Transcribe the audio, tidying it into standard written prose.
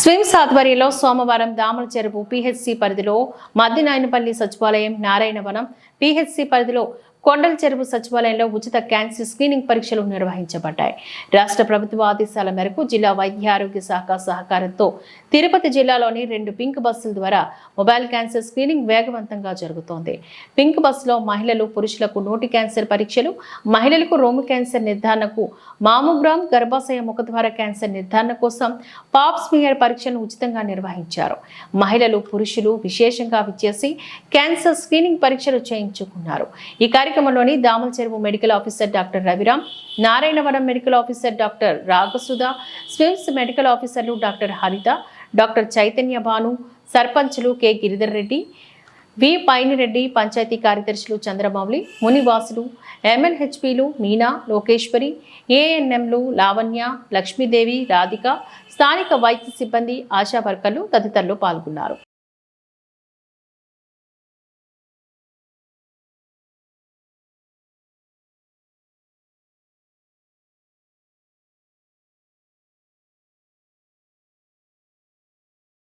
స్విమ్స్ ఆధ్వర్యంలో సోమవారం దామల చెరువు పిహెచ్సి పరిధిలో మద్దినాయనపల్లి సచివాలయం నారాయణవనం పిహెచ్సి పరిధిలో కొండల చెరువు సచివాలయంలో ఉచిత క్యాన్సర్ స్క్రీనింగ్ పరీక్షలు నిర్వహించబడ్డాయి. రాష్ట్ర ప్రభుత్వ ఆదేశాల మేరకు జిల్లా వైద్య ఆరోగ్య శాఖ సహకారంతో తిరుపతి జిల్లాలోని 2 పింక్ బస్సుల ద్వారా మొబైల్ క్యాన్సర్ స్క్రీనింగ్ వేగవంతంగా జరుగుతోంది. పింక్ బస్సులో మహిళలు, పురుషులకు నోటి క్యాన్సర్ పరీక్షలు, మహిళలకు రొమ్ము క్యాన్సర్ నిర్ధారణకు మామోగ్రామ్, గర్భాశయ ముఖద్వార క్యాన్సర్ నిర్ధారణ కోసం పాప్ స్మియర్ పరీక్షను ఉచితంగా నిర్వహించారు. మహిళలు, పురుషులు విశేషంగా విచ్చేసి క్యాన్సర్ స్క్రీనింగ్ పరీక్షలు చేయించుకున్నారు. ఈ కార్యక్రమంలోని Damala Cheruvu medical officer doctor Raviram, Narayanavaram medical officer doctor Ragasudha, SVIMS medical ఆఫీసర్లు డాక్టర్ హరిత, డాక్టర్ చైతన్య భాను, సర్పంచ్లు కె గిరిధర్ రెడ్డి, వి పైనిరెడ్డి, పంచాయతీ కార్యదర్శులు చంద్రమౌళి, మునివాసులు, ఎంఎల్హెచ్పీలు మీనా, లోకేశ్వరి, ఏఎన్ఎంలు లావణ్య, లక్ష్మీదేవి, రాధిక, స్థానిక వైద్య సిబ్బంది, ఆశా వర్కర్లు తదితరులు పాల్గొన్నారు.